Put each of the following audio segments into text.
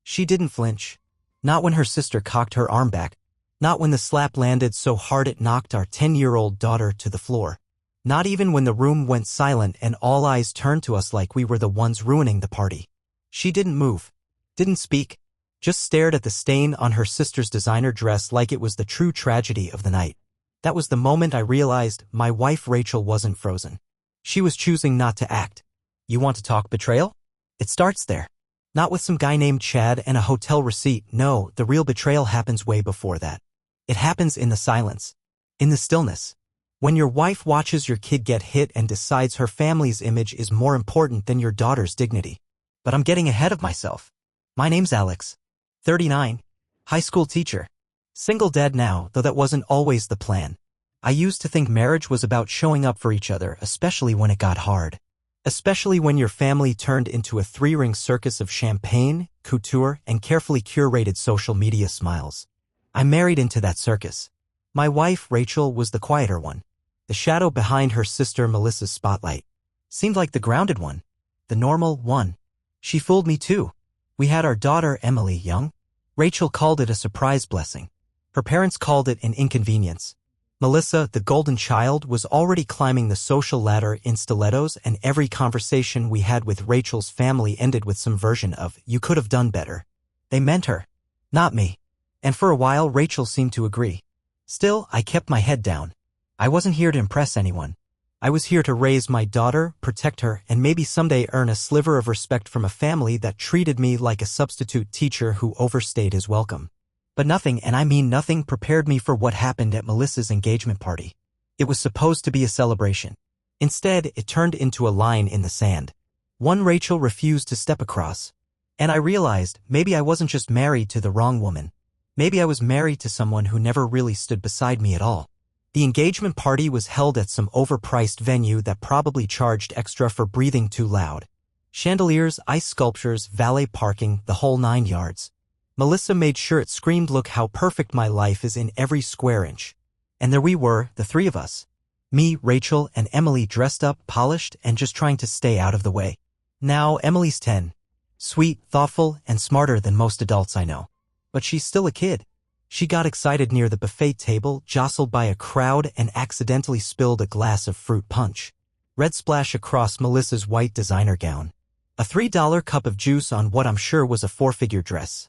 She didn't flinch. Not when her sister cocked her arm back. Not when the slap landed so hard it knocked our 10-year-old daughter to the floor. Not even when the room went silent and all eyes turned to us like we were the ones ruining the party. She didn't move. Didn't speak. Just stared at the stain on her sister's designer dress like it was the true tragedy of the night. That was the moment I realized my wife Rachel wasn't frozen. She was choosing not to act. You want to talk betrayal? It starts there. Not with some guy named Chad and a hotel receipt. No, the real betrayal happens way before that. It happens in the silence. In the stillness. When your wife watches your kid get hit and decides her family's image is more important than your daughter's dignity. But I'm getting ahead of myself. My name's Alex. 39. High school teacher. Single dad now, though that wasn't always the plan. I used to think marriage was about showing up for each other, especially when it got hard. Especially when your family turned into a three-ring circus of champagne, couture, and carefully curated social media smiles. I married into that circus. My wife, Rachel, was the quieter one. The shadow behind her sister Melissa's spotlight. Seemed like the grounded one. The normal one. She fooled me too. We had our daughter, Emily, young. Rachel called it a surprise blessing. Her parents called it an inconvenience. Melissa, the golden child, was already climbing the social ladder in stilettos, and every conversation we had with Rachel's family ended with some version of, "You could have done better." They meant her, not me. And for a while Rachel seemed to agree. Still, I kept my head down. I wasn't here to impress anyone. I was here to raise my daughter, protect her, and maybe someday earn a sliver of respect from a family that treated me like a substitute teacher who overstayed his welcome. But nothing, and I mean nothing, prepared me for what happened at Melissa's engagement party. It was supposed to be a celebration. Instead, it turned into a line in the sand. One Rachel refused to step across. And I realized maybe I wasn't just married to the wrong woman. Maybe I was married to someone who never really stood beside me at all. The engagement party was held at some overpriced venue that probably charged extra for breathing too loud. Chandeliers, ice sculptures, valet parking, the whole 9 yards. Melissa made sure it screamed, "Look how perfect my life is in every square inch." And there we were, the three of us. Me, Rachel, and Emily, dressed up, polished, and just trying to stay out of the way. Now Emily's 10. Sweet, thoughtful, and smarter than most adults I know. But she's still a kid. She got excited near the buffet table, jostled by a crowd, and accidentally spilled a glass of fruit punch. Red splash across Melissa's white designer gown. A $3 cup of juice on what I'm sure was a 4-figure dress.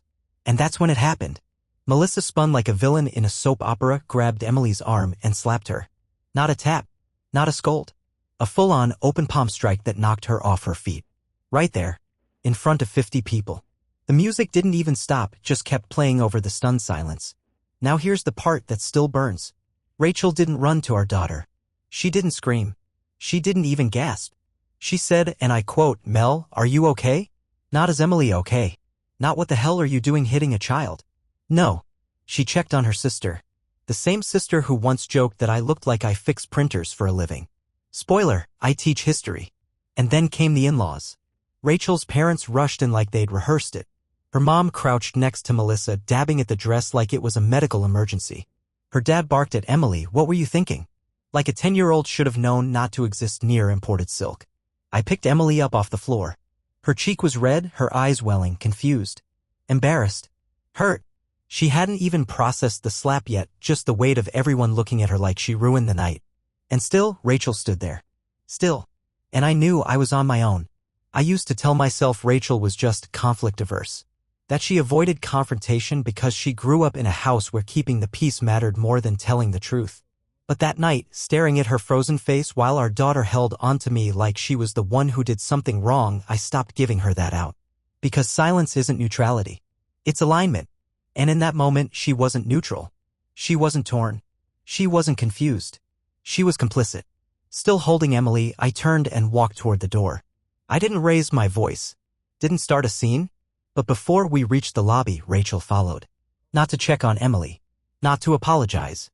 And that's when it happened. Melissa spun like a villain in a soap opera, grabbed Emily's arm, and slapped her. Not a tap. Not a scold. A full-on open palm strike that knocked her off her feet. Right there. In front of 50 people. The music didn't even stop, just kept playing over the stunned silence. Now here's the part that still burns. Rachel didn't run to our daughter. She didn't scream. She didn't even gasp. She said, and I quote, "Mel, are you okay?" Not "Is Emily okay?" Not "What the hell are you doing hitting a child?" No. She checked on her sister. The same sister who once joked that I looked like I fix printers for a living. Spoiler, I teach history. And then came the in-laws. Rachel's parents rushed in like they'd rehearsed it. Her mom crouched next to Melissa, dabbing at the dress like it was a medical emergency. Her dad barked at Emily, "What were you thinking?" Like a 10-year-old should have known not to exist near imported silk. I picked Emily up off the floor. Her cheek was red, her eyes welling, confused. Embarrassed. Hurt. She hadn't even processed the slap yet, just the weight of everyone looking at her like she ruined the night. And still, Rachel stood there. Still. And I knew I was on my own. I used to tell myself Rachel was just conflict-averse. That she avoided confrontation because she grew up in a house where keeping the peace mattered more than telling the truth. But that night, staring at her frozen face while our daughter held onto me like she was the one who did something wrong, I stopped giving her that out. Because silence isn't neutrality. It's alignment. And in that moment, she wasn't neutral. She wasn't torn. She wasn't confused. She was complicit. Still holding Emily, I turned and walked toward the door. I didn't raise my voice. Didn't start a scene. But before we reached the lobby, Rachel followed. Not to check on Emily. Not to apologize.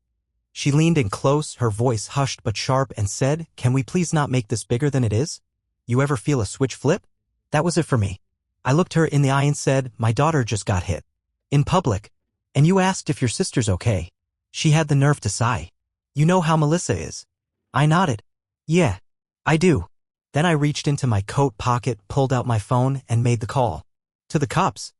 She leaned in close, her voice hushed but sharp, and said, "Can we please not make this bigger than it is? You ever feel a switch flip?" That was it for me. I looked her in the eye and said, "My daughter just got hit. In public. And you asked if your sister's okay." She had the nerve to sigh. "You know how Melissa is." I nodded. "Yeah, I do." Then I reached into my coat pocket, pulled out my phone, and made the call. To the cops.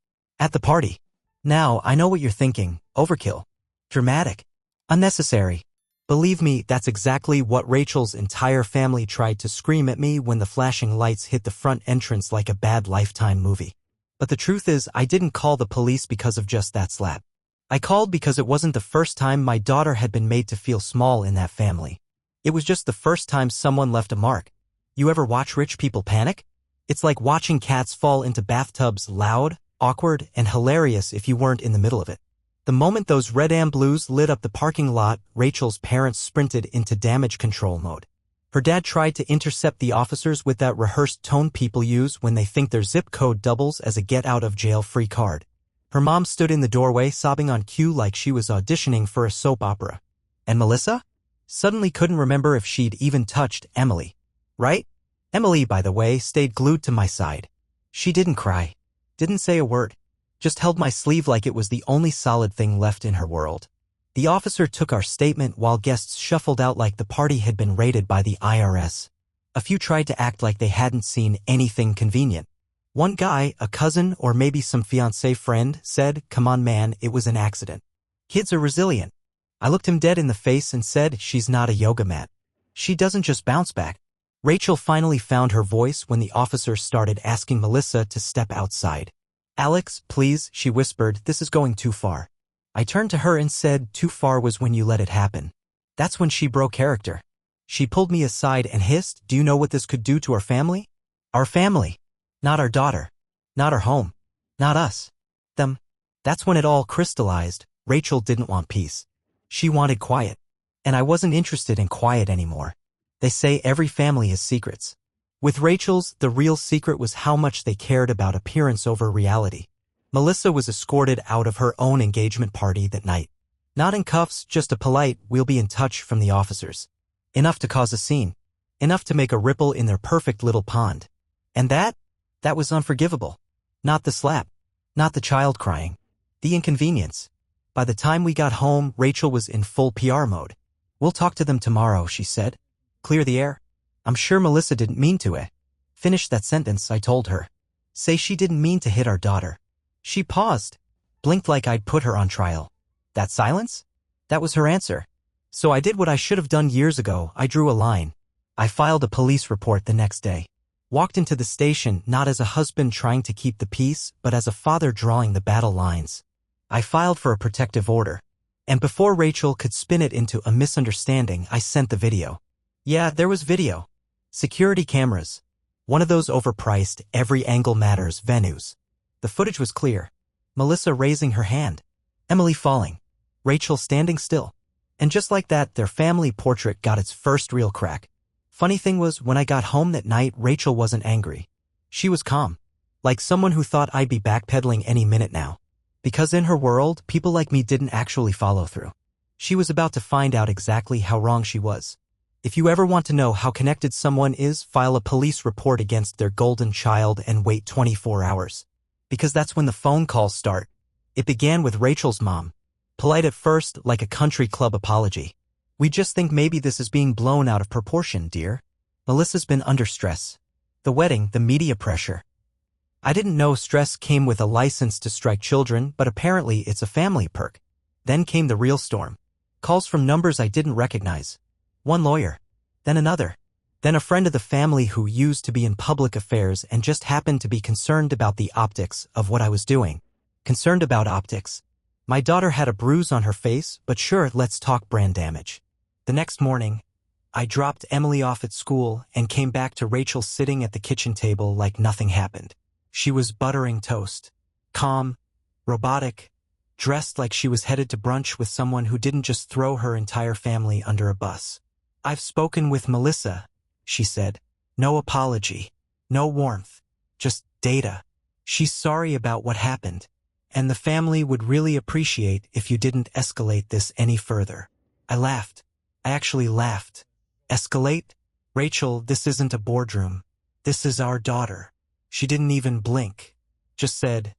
At the party. Now, I know what you're thinking. Overkill. Dramatic. Unnecessary. Believe me, that's exactly what Rachel's entire family tried to scream at me when the flashing lights hit the front entrance like a bad Lifetime movie. But the truth is, I didn't call the police because of just that slap. I called because it wasn't the first time my daughter had been made to feel small in that family. It was just the first time someone left a mark. You ever watch rich people panic? It's like watching cats fall into bathtubs, loud, awkward, and hilarious if you weren't in the middle of it. The moment those red and blues lit up the parking lot, Rachel's parents sprinted into damage control mode. Her dad tried to intercept the officers with that rehearsed tone people use when they think their zip code doubles as a get-out-of-jail-free card. Her mom stood in the doorway sobbing on cue like she was auditioning for a soap opera. And Melissa? Suddenly couldn't remember if she'd even touched Emily. Right? Emily, by the way, stayed glued to my side. She didn't cry. Didn't say a word. Just held my sleeve like it was the only solid thing left in her world. The officer took our statement while guests shuffled out like the party had been raided by the IRS. A few tried to act like they hadn't seen anything convenient. One guy, a cousin or maybe some fiancé friend, said, "Come on man, it was an accident. Kids are resilient." I looked him dead in the face and said, "She's not a yoga mat. She doesn't just bounce back." Rachel finally found her voice when the officer started asking Melissa to step outside. "Alex, please," she whispered, "this is going too far." I turned to her and said, "Too far was when you let it happen." That's when she broke character. She pulled me aside and hissed, "Do you know what this could do to our family? Our family. Not our daughter. Not our home. Not us. Them." That's when it all crystallized. Rachel didn't want peace. She wanted quiet. And I wasn't interested in quiet anymore. They say every family has secrets. With Rachel's, the real secret was how much they cared about appearance over reality. Melissa was escorted out of her own engagement party that night. Not in cuffs, just a polite, "We'll be in touch" from the officers. Enough to cause a scene. Enough to make a ripple in their perfect little pond. And that was unforgivable. Not the slap. Not the child crying. The inconvenience. By the time we got home, Rachel was in full PR mode. "We'll talk to them tomorrow," she said. "Clear the air." I'm sure Melissa didn't mean to, Finish that sentence, I told her. "Say she didn't mean to hit our daughter." She paused, blinked like I'd put her on trial. That silence? That was her answer. So I did what I should have done years ago. I drew a line. I filed a police report the next day. Walked into the station not as a husband trying to keep the peace, but as a father drawing the battle lines. I filed for a protective order. And before Rachel could spin it into a misunderstanding, I sent the video. Yeah, there was video. Security cameras. One of those overpriced, every angle matters venues. The footage was clear. Melissa raising her hand. Emily falling. Rachel standing still. And just like that, their family portrait got its first real crack. Funny thing was, when I got home that night, Rachel wasn't angry. She was calm. Like someone who thought I'd be backpedaling any minute now. Because in her world, people like me didn't actually follow through. She was about to find out exactly how wrong she was. If you ever want to know how connected someone is, file a police report against their golden child and wait 24 hours. Because that's when the phone calls start. It began with Rachel's mom. Polite at first, like a country club apology. "We just think maybe this is being blown out of proportion, dear. Melissa's been under stress. The wedding, the media pressure." I didn't know stress came with a license to strike children, but apparently it's a family perk. Then came the real storm. Calls from numbers I didn't recognize. One lawyer. Then another. Then a friend of the family who used to be in public affairs and just happened to be concerned about the optics of what I was doing. Concerned about optics. My daughter had a bruise on her face, but sure, let's talk brand damage. The next morning, I dropped Emily off at school and came back to Rachel sitting at the kitchen table like nothing happened. She was buttering toast. Calm, robotic, dressed like she was headed to brunch with someone who didn't just throw her entire family under a bus. "I've spoken with Melissa," she said. "No apology. No warmth. Just data. She's sorry about what happened. And the family would really appreciate if you didn't escalate this any further." I laughed. I actually laughed. Escalate? "Rachel, this isn't a boardroom. This is our daughter." She didn't even blink. Just said,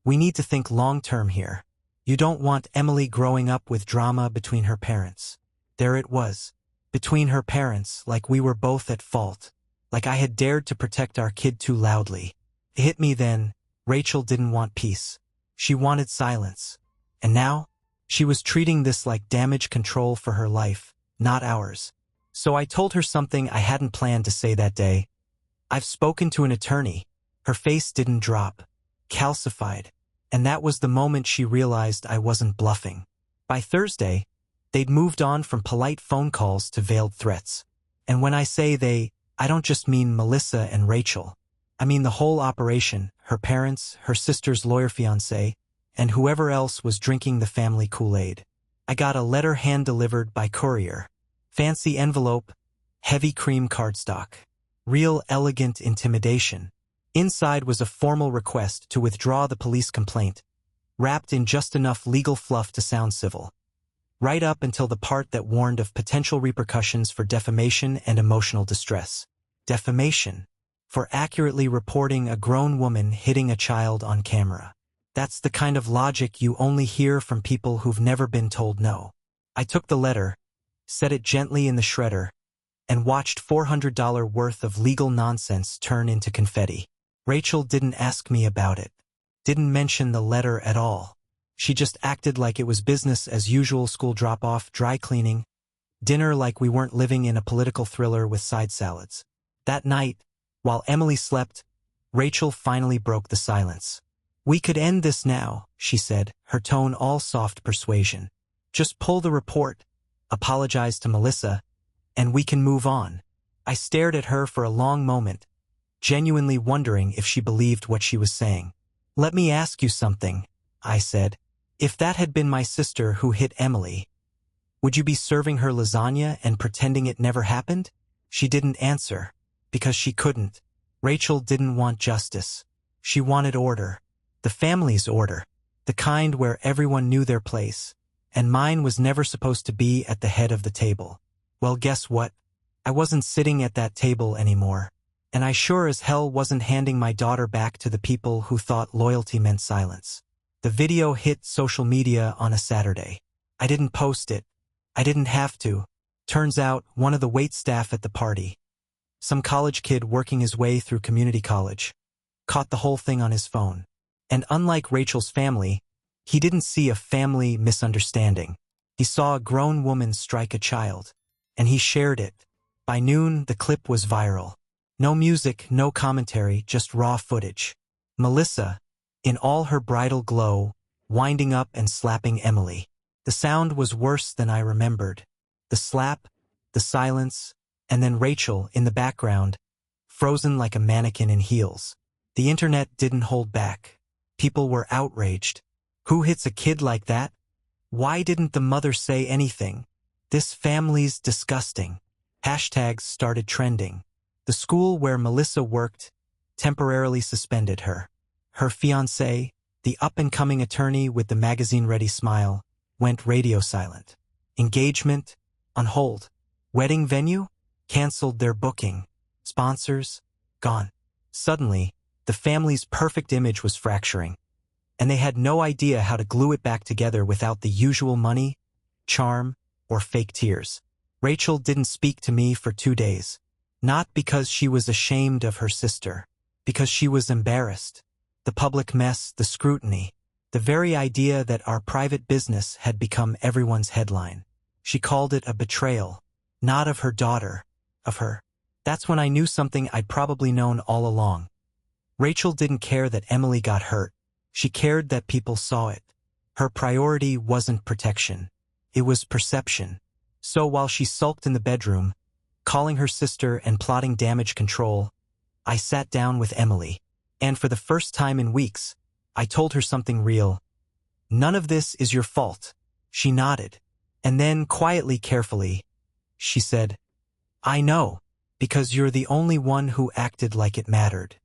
"We need to think long-term here. You don't want Emily growing up with drama between her parents." There it was. Between her parents, like we were both at fault. Like I had dared to protect our kid too loudly. It hit me then. Rachel didn't want peace. She wanted silence. And now, she was treating this like damage control for her life, not ours. So I told her something I hadn't planned to say that day. I've spoken to an attorney. Her face didn't drop. Calcified. And that was the moment she realized I wasn't bluffing. By Thursday, they'd moved on from polite phone calls to veiled threats. And when I say they, I don't just mean Melissa and Rachel. I mean the whole operation, her parents, her sister's lawyer fiancé, and whoever else was drinking the family Kool-Aid. I got a letter hand-delivered by courier. Fancy envelope, heavy cream cardstock. Real elegant intimidation. Inside was a formal request to withdraw the police complaint, wrapped in just enough legal fluff to sound civil. Right up until the part that warned of potential repercussions for defamation and emotional distress. Defamation. For accurately reporting a grown woman hitting a child on camera. That's the kind of logic you only hear from people who've never been told no. I took the letter, set it gently in the shredder, and watched $400 worth of legal nonsense turn into confetti. Rachel didn't ask me about it. Didn't mention the letter at all. She just acted like it was business as usual, school drop-off, dry cleaning, dinner like we weren't living in a political thriller with side salads. That night, while Emily slept, Rachel finally broke the silence. "We could end this now," she said, her tone all soft persuasion. "Just pull the report, apologize to Melissa, and we can move on." I stared at her for a long moment, genuinely wondering if she believed what she was saying. "Let me ask you something," I said. "If that had been my sister who hit Emily, would you be serving her lasagna and pretending it never happened?" She didn't answer, because she couldn't. Rachel didn't want justice. She wanted order. The family's order. The kind where everyone knew their place. And mine was never supposed to be at the head of the table. Well, guess what? I wasn't sitting at that table anymore. And I sure as hell wasn't handing my daughter back to the people who thought loyalty meant silence. The video hit social media on a Saturday. I didn't post it. I didn't have to. Turns out, one of the waitstaff at the party, some college kid working his way through community college, caught the whole thing on his phone. And unlike Rachel's family, he didn't see a family misunderstanding. He saw a grown woman strike a child. And he shared it. By noon, the clip was viral. No music, no commentary, just raw footage. Melissa, in all her bridal glow, winding up and slapping Emily. The sound was worse than I remembered. The slap, the silence, and then Rachel in the background, frozen like a mannequin in heels. The internet didn't hold back. People were outraged. Who hits a kid like that? Why didn't the mother say anything? This family's disgusting. Hashtags started trending. The school where Melissa worked temporarily suspended her. Her fiancé, the up-and-coming attorney with the magazine-ready smile, went radio silent. Engagement, on hold. Wedding venue, canceled their booking. Sponsors, gone. Suddenly, the family's perfect image was fracturing, and they had no idea how to glue it back together without the usual money, charm, or fake tears. Rachel didn't speak to me for 2 days. Not because she was ashamed of her sister, because she was embarrassed. The public mess, the scrutiny, the very idea that our private business had become everyone's headline. She called it a betrayal, not of her daughter, of her. That's when I knew something I'd probably known all along. Rachel didn't care that Emily got hurt. She cared that people saw it. Her priority wasn't protection. It was perception. So while she sulked in the bedroom, calling her sister and plotting damage control, I sat down with Emily. And for the first time in weeks, I told her something real. "None of this is your fault." She nodded. And then, quietly, carefully, she said, "I know, because you're the only one who acted like it mattered."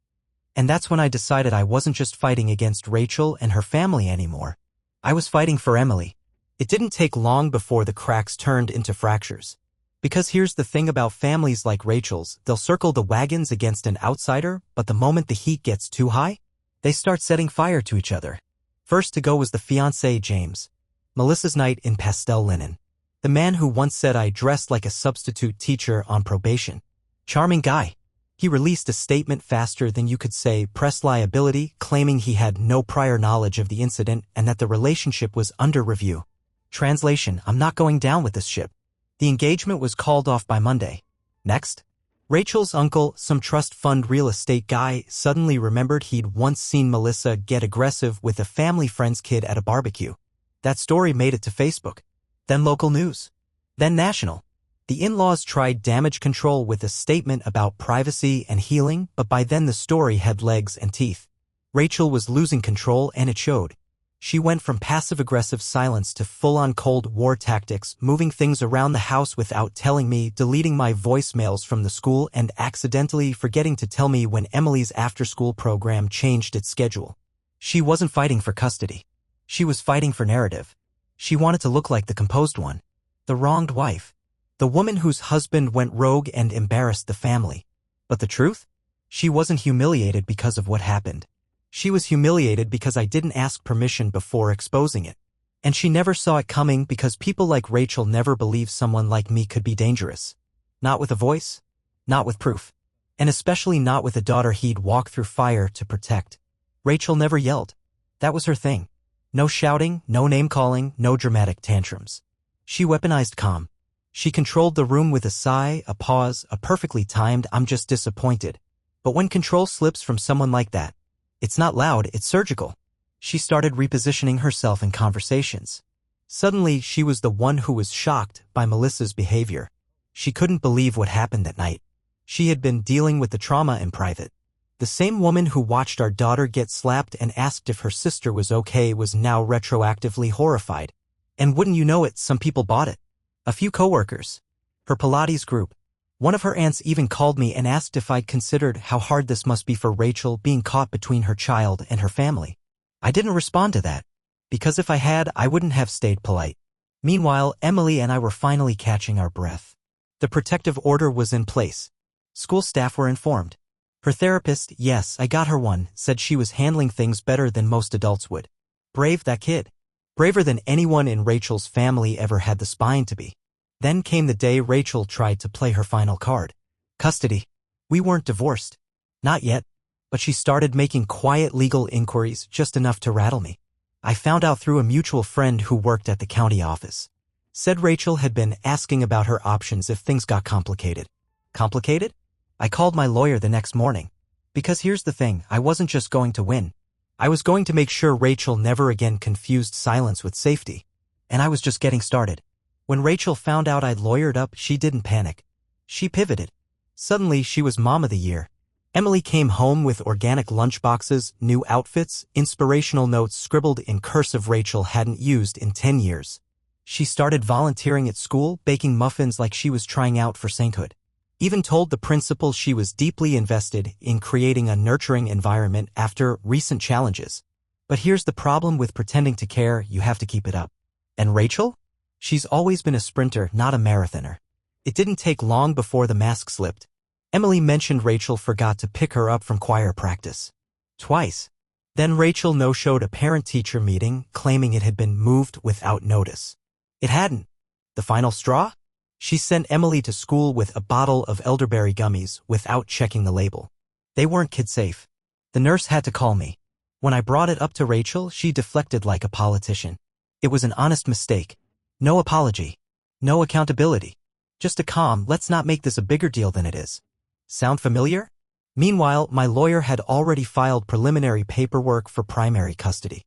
And that's when I decided I wasn't just fighting against Rachel and her family anymore. I was fighting for Emily. It didn't take long before the cracks turned into fractures. Because here's the thing about families like Rachel's, they'll circle the wagons against an outsider, but the moment the heat gets too high, they start setting fire to each other. First to go was the fiancé, James. Melissa's knight in pastel linen. The man who once said I dressed like a substitute teacher on probation. Charming guy. He released a statement faster than you could say press liability, claiming he had no prior knowledge of the incident and that the relationship was under review. Translation: I'm not going down with this ship. The engagement was called off by Monday. Next. Rachel's uncle, some trust fund real estate guy, suddenly remembered he'd once seen Melissa get aggressive with a family friend's kid at a barbecue. That story made it to Facebook. Then local news. Then national. The in-laws tried damage control with a statement about privacy and healing, but by then the story had legs and teeth. Rachel was losing control and it showed. She went from passive-aggressive silence to full-on Cold War tactics, moving things around the house without telling me, deleting my voicemails from the school and accidentally forgetting to tell me when Emily's after-school program changed its schedule. She wasn't fighting for custody. She was fighting for narrative. She wanted to look like the composed one. The wronged wife. The woman whose husband went rogue and embarrassed the family. But the truth? She wasn't humiliated because of what happened. She was humiliated because I didn't ask permission before exposing it. And she never saw it coming because people like Rachel never believed someone like me could be dangerous. Not with a voice, not with proof, and especially not with a daughter he'd walk through fire to protect. Rachel never yelled. That was her thing. No shouting, no name-calling, no dramatic tantrums. She weaponized calm. She controlled the room with a sigh, a pause, a perfectly timed "I'm just disappointed." But when control slips from someone like that, it's not loud, it's surgical. She started repositioning herself in conversations. Suddenly, she was the one who was shocked by Melissa's behavior. She couldn't believe what happened that night. She had been dealing with the trauma in private. The same woman who watched our daughter get slapped and asked if her sister was okay was now retroactively horrified. And wouldn't you know it, some people bought it. A few coworkers. Her Pilates group. One of her aunts even called me and asked if I'd considered how hard this must be for Rachel being caught between her child and her family. I didn't respond to that, because if I had, I wouldn't have stayed polite. Meanwhile, Emily and I were finally catching our breath. The protective order was in place. School staff were informed. Her therapist, yes, I got her one, said she was handling things better than most adults would. Brave, that kid. Braver than anyone in Rachel's family ever had the spine to be. Then came the day Rachel tried to play her final card. Custody. We weren't divorced. Not yet. But she started making quiet legal inquiries, just enough to rattle me. I found out through a mutual friend who worked at the county office. Said Rachel had been asking about her options if things got complicated. Complicated? I called my lawyer the next morning. Because here's the thing, I wasn't just going to win. I was going to make sure Rachel never again confused silence with safety. And I was just getting started. When Rachel found out I'd lawyered up, she didn't panic. She pivoted. Suddenly, she was Mom of the Year. Emily came home with organic lunchboxes, new outfits, inspirational notes scribbled in cursive Rachel hadn't used in 10 years. She started volunteering at school, baking muffins like she was trying out for sainthood. Even told the principal she was deeply invested in creating a nurturing environment after recent challenges. But here's the problem with pretending to care, you have to keep it up. And Rachel? She's always been a sprinter, not a marathoner. It didn't take long before the mask slipped. Emily mentioned Rachel forgot to pick her up from choir practice. Twice. Then Rachel no-showed a parent-teacher meeting, claiming it had been moved without notice. It hadn't. The final straw? She sent Emily to school with a bottle of elderberry gummies without checking the label. They weren't kid-safe. The nurse had to call me. When I brought it up to Rachel, she deflected like a politician. It was an honest mistake. No apology. No accountability. Just a calm, let's not make this a bigger deal than it is. Sound familiar? Meanwhile, my lawyer had already filed preliminary paperwork for primary custody.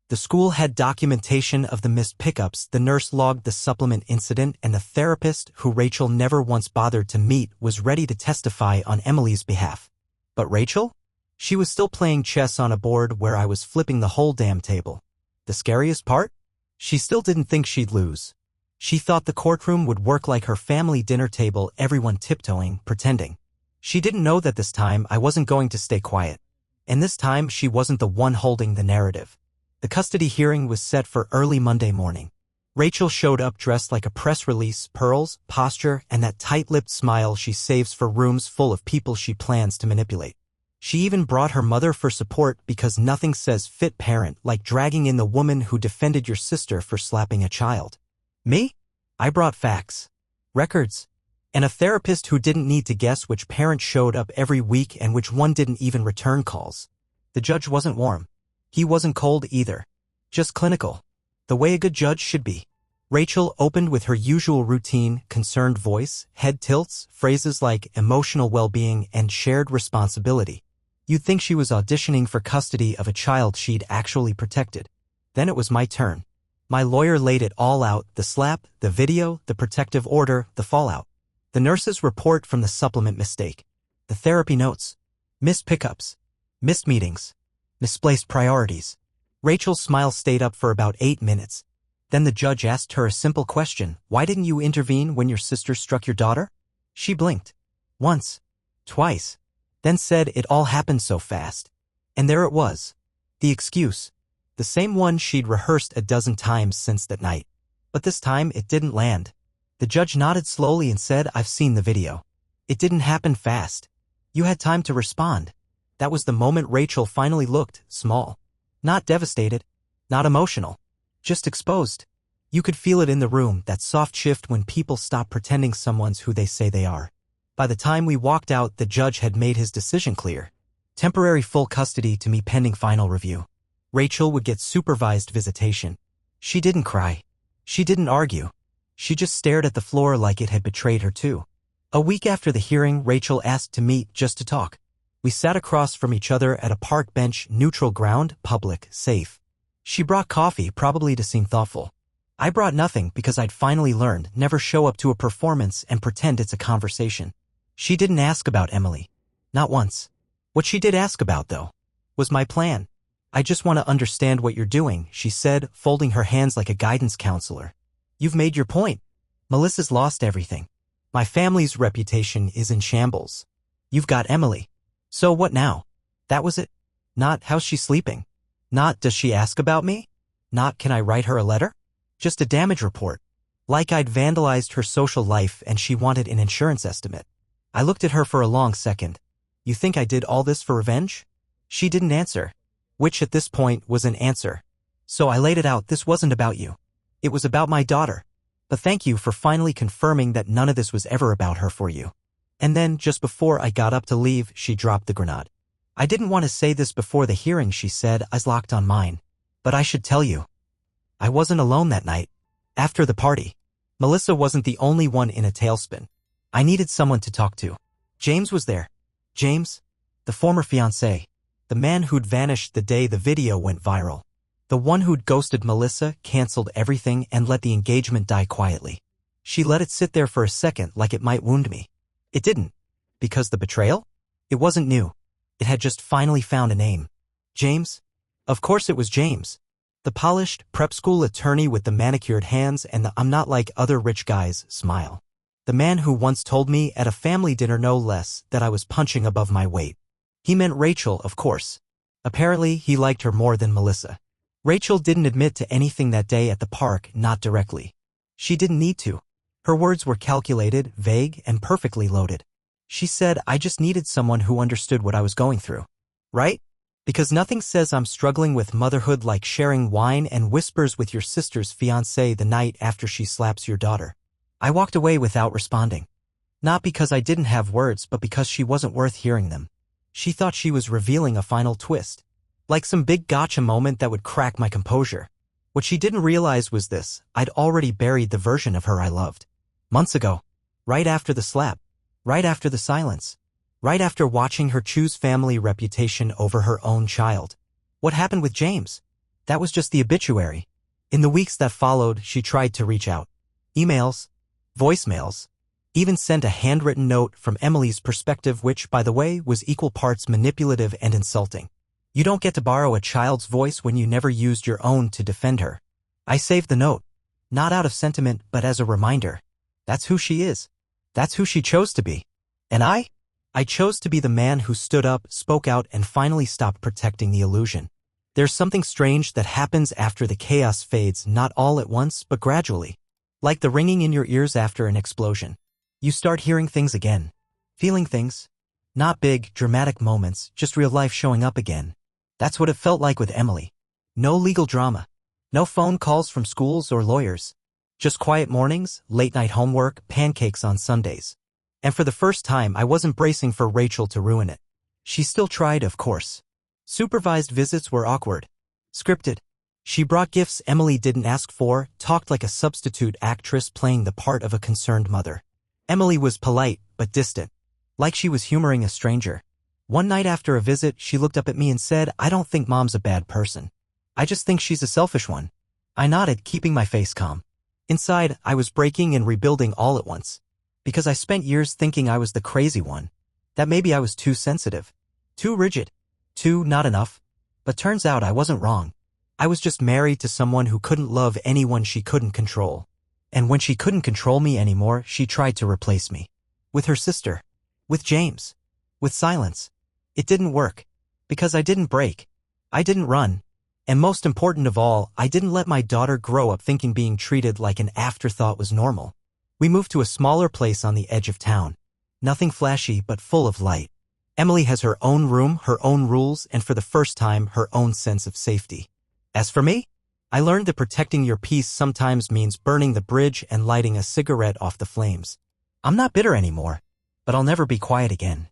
The school had documentation of the missed pickups, the nurse logged the supplement incident, and the therapist, who Rachel never once bothered to meet, was ready to testify on Emily's behalf. But Rachel? She was still playing chess on a board where I was flipping the whole damn table. The scariest part? She still didn't think she'd lose. She thought the courtroom would work like her family dinner table, everyone tiptoeing, pretending. She didn't know that this time I wasn't going to stay quiet. And this time she wasn't the one holding the narrative. The custody hearing was set for early Monday morning. Rachel showed up dressed like a press release, pearls, posture, and that tight-lipped smile she saves for rooms full of people she plans to manipulate. She even brought her mother for support because nothing says fit parent like dragging in the woman who defended your sister for slapping a child. Me? I brought facts. Records. And a therapist who didn't need to guess which parent showed up every week and which one didn't even return calls. The judge wasn't warm. He wasn't cold either. Just clinical. The way a good judge should be. Rachel opened with her usual routine, concerned voice, head tilts, phrases like emotional well-being and shared responsibility. You'd think she was auditioning for custody of a child she'd actually protected. Then it was my turn. My lawyer laid it all out, the slap, the video, the protective order, the fallout. The nurse's report from the supplement mistake. The therapy notes. Missed pickups. Missed meetings. Misplaced priorities. Rachel's smile stayed up for about 8 minutes. Then the judge asked her a simple question. Why didn't you intervene when your sister struck your daughter? She blinked. Once. Twice. Then said it all happened so fast. And there it was. The excuse. The same one she'd rehearsed a dozen times since that night. But this time it didn't land. The judge nodded slowly and said, I've seen the video. It didn't happen fast. You had time to respond. That was the moment Rachel finally looked small. Not devastated. Not emotional. Just exposed. You could feel it in the room, that soft shift when people stop pretending someone's who they say they are. By the time we walked out, the judge had made his decision clear. Temporary full custody to me pending final review. Rachel would get supervised visitation. She didn't cry. She didn't argue. She just stared at the floor like it had betrayed her too. A week after the hearing, Rachel asked to meet just to talk. We sat across from each other at a park bench, neutral ground, public, safe. She brought coffee, probably to seem thoughtful. I brought nothing because I'd finally learned never show up to a performance and pretend it's a conversation. She didn't ask about Emily. Not once. What she did ask about, though, was my plan. I just want to understand what you're doing, she said, folding her hands like a guidance counselor. You've made your point. Melissa's lost everything. My family's reputation is in shambles. You've got Emily. So what now? That was it. Not how's she sleeping. Not does she ask about me? Not can I write her a letter? Just a damage report. Like I'd vandalized her social life and she wanted an insurance estimate. I looked at her for a long second. You think I did all this for revenge? She didn't answer. Which at this point was an answer. So I laid it out. This wasn't about you. It was about my daughter. But thank you for finally confirming that none of this was ever about her for you. And then, just before I got up to leave, she dropped the grenade. I didn't want to say this before the hearing, she said, eyes locked on mine. But I should tell you. I wasn't alone that night. After the party, Melissa wasn't the only one in a tailspin. I needed someone to talk to. James was there. James, the former fiancé, the man who'd vanished the day the video went viral. The one who'd ghosted Melissa, canceled everything, and let the engagement die quietly. She let it sit there for a second like it might wound me. It didn't. Because the betrayal? It wasn't new. It had just finally found a name. James? Of course it was James. The polished, prep school attorney with the manicured hands and the I'm not like other rich guys smile. The man who once told me at a family dinner no less that I was punching above my weight. He meant Rachel, of course. Apparently, he liked her more than Melissa. Rachel didn't admit to anything that day at the park, not directly. She didn't need to. Her words were calculated, vague, and perfectly loaded. She said, I just needed someone who understood what I was going through. Right? Because nothing says I'm struggling with motherhood like sharing wine and whispers with your sister's fiancé the night after she slaps your daughter. I walked away without responding. Not because I didn't have words, but because she wasn't worth hearing them. She thought she was revealing a final twist. Like some big gotcha moment that would crack my composure. What she didn't realize was this: I'd already buried the version of her I loved. Months ago. Right after the slap. Right after the silence. Right after watching her choose family reputation over her own child. What happened with James? That was just the obituary. In the weeks that followed, she tried to reach out. Emails. Voicemails. Even sent a handwritten note from Emily's perspective, which, by the way, was equal parts manipulative and insulting. You don't get to borrow a child's voice when you never used your own to defend her. I saved the note. Not out of sentiment, but as a reminder. That's who she is. That's who she chose to be. And I chose to be the man who stood up, spoke out, and finally stopped protecting the illusion. There's something strange that happens after the chaos fades, not all at once, but gradually. Like the ringing in your ears after an explosion. You start hearing things again. Feeling things. Not big, dramatic moments, just real life showing up again. That's what it felt like with Emily. No legal drama. No phone calls from schools or lawyers. Just quiet mornings, late-night homework, pancakes on Sundays. And for the first time, I wasn't bracing for Rachel to ruin it. She still tried, of course. Supervised visits were awkward. Scripted. She brought gifts Emily didn't ask for, talked like a substitute actress playing the part of a concerned mother. Emily was polite, but distant. Like she was humoring a stranger. One night after a visit, she looked up at me and said, "I don't think Mom's a bad person. I just think she's a selfish one." I nodded, keeping my face calm. Inside, I was breaking and rebuilding all at once. Because I spent years thinking I was the crazy one. That maybe I was too sensitive. Too rigid. Too not enough. But turns out I wasn't wrong. I was just married to someone who couldn't love anyone she couldn't control. And when she couldn't control me anymore, she tried to replace me. With her sister. With James. With silence. It didn't work. Because I didn't break. I didn't run. And most important of all, I didn't let my daughter grow up thinking being treated like an afterthought was normal. We moved to a smaller place on the edge of town. Nothing flashy, but full of light. Emily has her own room, her own rules, and for the first time, her own sense of safety. As for me, I learned that protecting your peace sometimes means burning the bridge and lighting a cigarette off the flames. I'm not bitter anymore, but I'll never be quiet again.